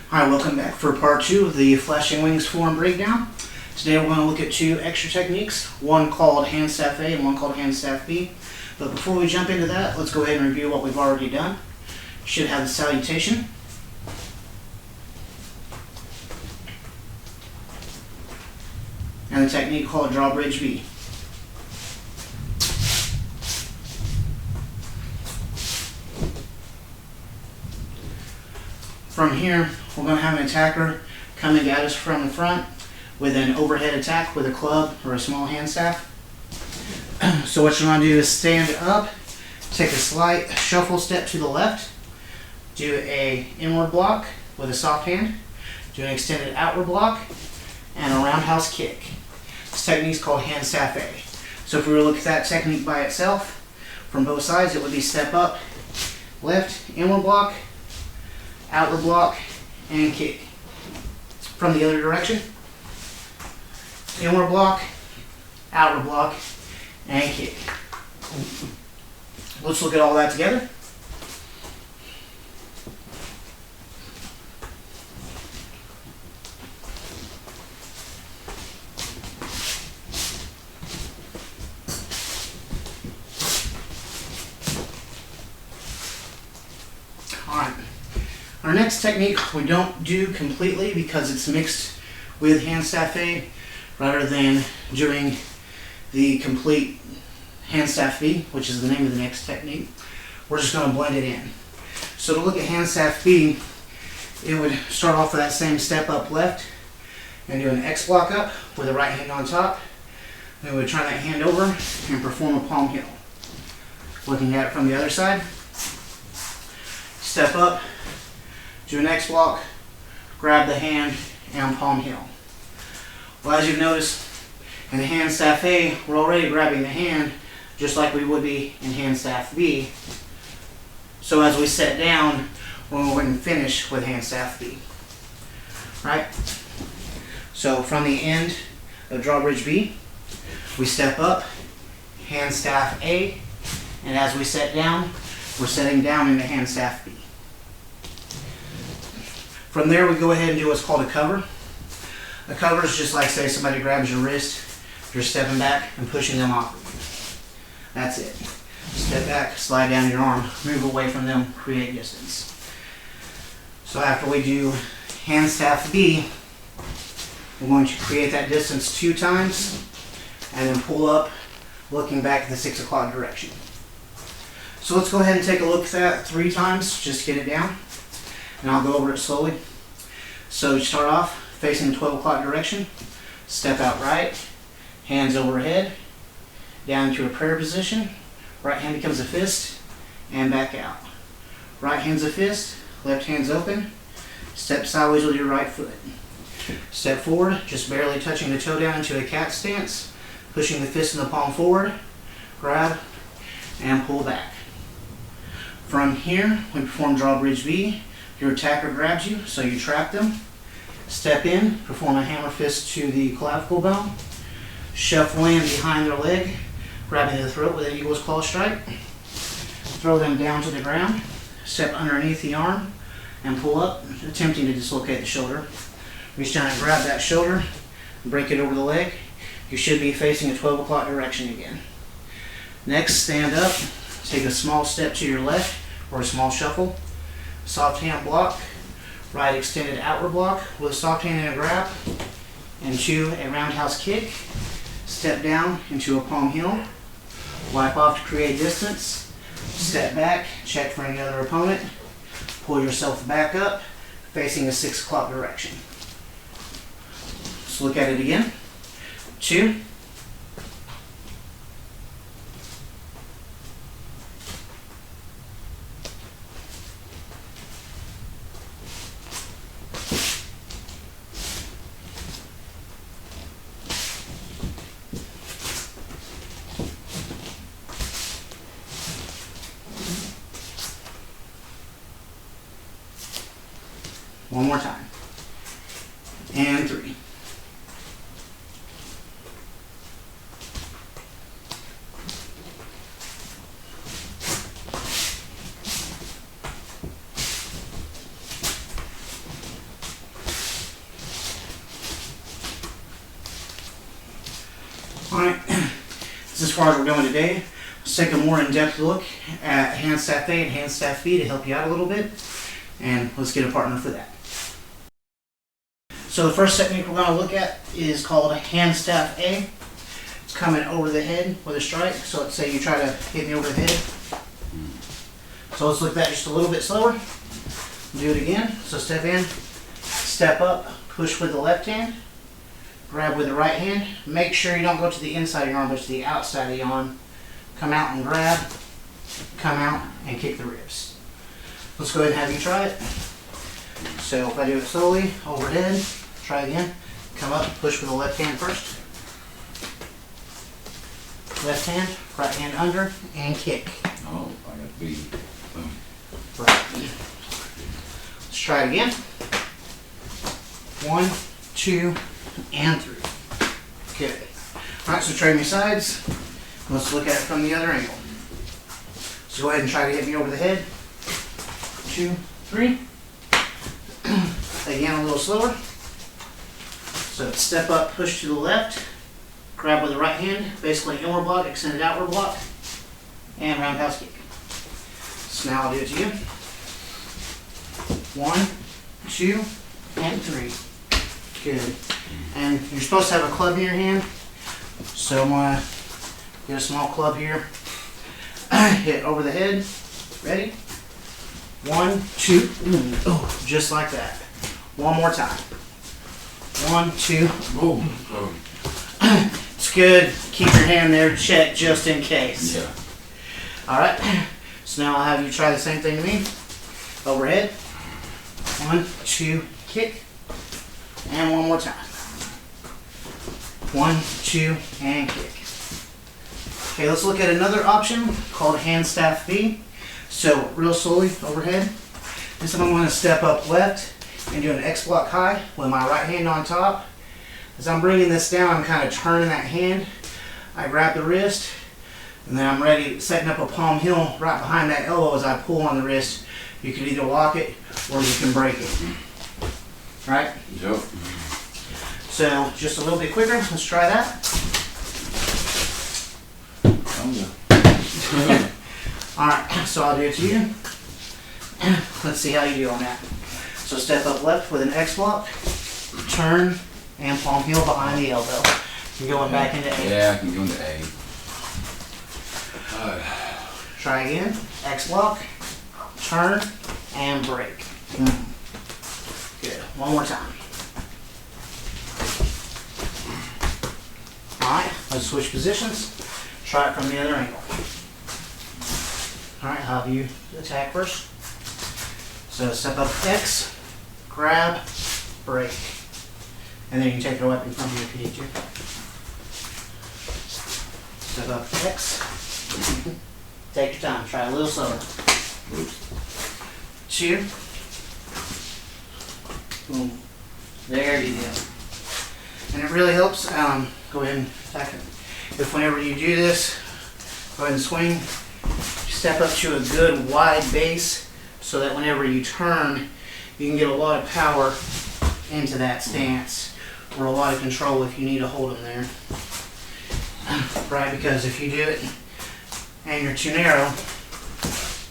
Hi, welcome back for part 2 of the Flashing Wings form breakdown. Today we're going to look at 2 extra techniques, one called hand staff A and one called hand staff B. But before we jump into that, let's go ahead and review what we've already done. You should have the salutation, and the technique called drawbridge B. From here, we're going to have an attacker coming at us from the front with an overhead attack with a club or a small hand staff. So what you want to do is stand up, take a slight shuffle step to the left, do a inward block with a soft hand, do an extended outward block, and a roundhouse kick. This technique is called hand staff A. So if we were to look at that technique by itself, from both sides, it would be step up, left, inward block, outward block, and kick. From the other direction, inward block, outward block, and kick. Let's look at all that together. Alright. Our next technique we don't do completely because it's mixed with hand staff A rather than doing the complete hand staff B, which is the name of the next technique. We're just going to blend it in. So to look at hand staff B, it would start off with that same step up left and do an X block up with the right hand on top. Then we would turn that hand over and perform a palm heel. Looking at it from the other side, step up, do an X block, grab the hand, and palm heel. Well, as you've noticed, in the hand staff A, we're already grabbing the hand just like we would be in hand staff B. So as we set down, we're going to finish with hand staff B. Right? So from the end of drawbridge B, we step up, hand staff A, and as we set down, we're setting down into hand staff B. From there, we go ahead and do what's called a cover. A cover is just like, say, somebody grabs your wrist, you're stepping back and pushing them off of you. That's it. Step back, slide down your arm, move away from them, create distance. So after we do hand staff B, we're going to create that distance 2 times and then pull up, looking back at the 6 o'clock direction. So let's go ahead and take a look at that 3 times, just to get it down. And I'll go over it slowly. So you start off facing the 12 o'clock direction, step out right, hands overhead, down into a prayer position, right hand becomes a fist, and back out. Right hand's a fist, left hand's open, step sideways with your right foot. Step forward, just barely touching the toe down into a cat stance, pushing the fist and the palm forward, grab, and pull back. From here, we perform drawbridge B. Your attacker grabs you, so you trap them. Step in, perform a hammer fist to the clavicle bone. Shuffle in behind their leg, grabbing the throat with an eagle's claw strike. Throw them down to the ground. Step underneath the arm and pull up, attempting to dislocate the shoulder. Reach down and grab that shoulder, break it over the leg. You should be facing a 12 o'clock direction again. Next, stand up, take a small step to your left or a small shuffle. Soft hand block, right extended outward block with a soft hand and a grab, into a roundhouse kick, step down into a palm heel, wipe off to create distance, step back, check for any other opponent, pull yourself back up, facing a 6 o'clock direction. Let's look at it again. 2, one more time. And 3. Alright, this is as far as we're going today. Let's take a more in-depth look at hand staff A and hand staff B to help you out a little bit. And let's get a partner for that. So the first technique we're going to look at is called hand staff A. It's coming over the head with a strike. So let's say you try to hit me over the head. So let's look at that just a little bit slower. Do it again. So step in, step up, push with the left hand, grab with the right hand. Make sure you don't go to the inside of your arm, but to the outside of your arm. Come out and grab, come out and kick the ribs. Let's go ahead and have you try it. So if I do it slowly, overhead, try again. Come up, push with the left hand first. Left hand, right hand under, and kick. Oh, I got to be. Right. Let's try it again. 1, 2, and 3. Good. Alright, so trade me sides. Let's look at it from the other angle. So go ahead and try to hit me over the head. 2, 3. Again, a little slower. So step up, push to the left, grab with the right hand, basically inward block, extended outward block, and roundhouse kick. So now I'll do it to you. 1, 2, and 3. Good. And you're supposed to have a club in your hand. So I'm going to get a small club here. Hit over the head. Ready? 1, 2. Oh, just like that. One more time. 1, 2. Boom. It's good. Keep your hand there checked just in case. Yeah. Alright. So now I'll have you try the same thing to me. Overhead. 1, 2, kick. And one more time. 1, 2, and kick. Okay, let's look at another option called hand staff B. So real slowly, overhead. This time I'm going to step up left and do an X block high with my right hand on top. As I'm bringing this down, I'm kind of turning that hand. I grab the wrist, and then I'm ready, setting up a palm heel right behind that elbow as I pull on the wrist. You can either lock it or you can break it. Right? Yep. So just a little bit quicker. Let's try that. Alright, so I'll do it to you. Let's see how you do on that. So step up left with an X block, turn, and palm heel behind the elbow. You're going back into A. Yeah, I can go into A. Try again. X block, turn, and break. Good. One more time. Alright, let's switch positions. Try it from the other angle. Alright, how have you attack first? So step up X, grab, break. And then you can take your weapon from you if you need to. Step up X. Take your time. Try a little slower. 2. Boom. There you go. And it really helps. Go ahead and attack it. If whenever you do this, go ahead and swing. Step up to a good wide base so that whenever you turn, you can get a lot of power into that stance or a lot of control if you need to hold them there. Right, because if you do it and you're too narrow,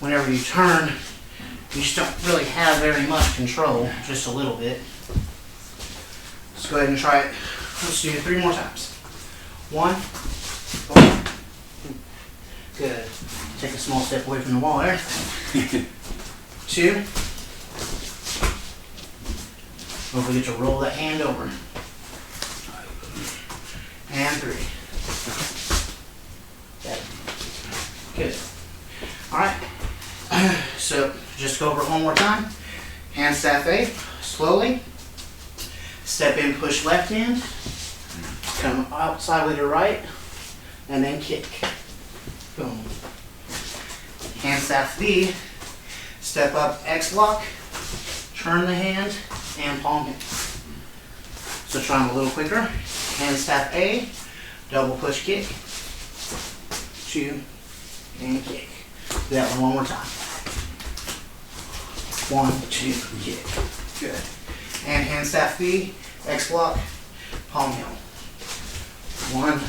whenever you turn, you just don't really have very much control, just a little bit. Let's go ahead and try it. Let's do it 3 more times. 1. Good. Take a small step away from the wall there. 2. Don't forget to roll that hand over. And 3. Okay. Good. Alright. So just go over it one more time. Hand staff A. Slowly. Step in, push left hand. Come outside with your right. And then kick. Boom. Hand staff B. Step up X block. Turn the hand and palm it. So try them a little quicker. Hand staff A. Double push kick. 2. And kick. Do that one more time. 1, 2, kick. Good. And hand staff B, X block, palm heel. 1.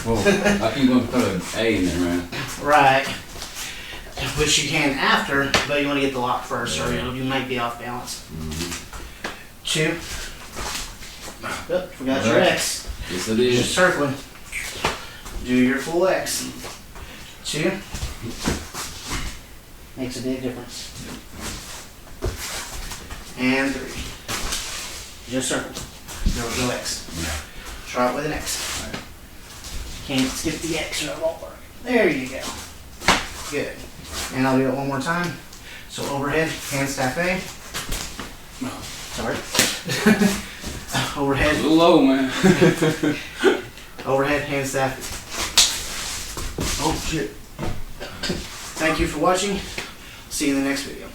Well, I keep going to put an A in there, man. Right. Which you can after, but you want to get the lock first, or you might be off balance. 2. Oh, forgot your X. Yes, it Just is. circling. Do your full X. 2. Makes a big difference. And 3. Just circle. No X. Try it with an X. Can't skip the X or it won't work. There you go. Good. And I'll do it one more time. So overhead, hand staff A. Sorry. Overhead. A little low, man. Overhead, hand staff. Oh shit. Thank you for watching. See you in the next video.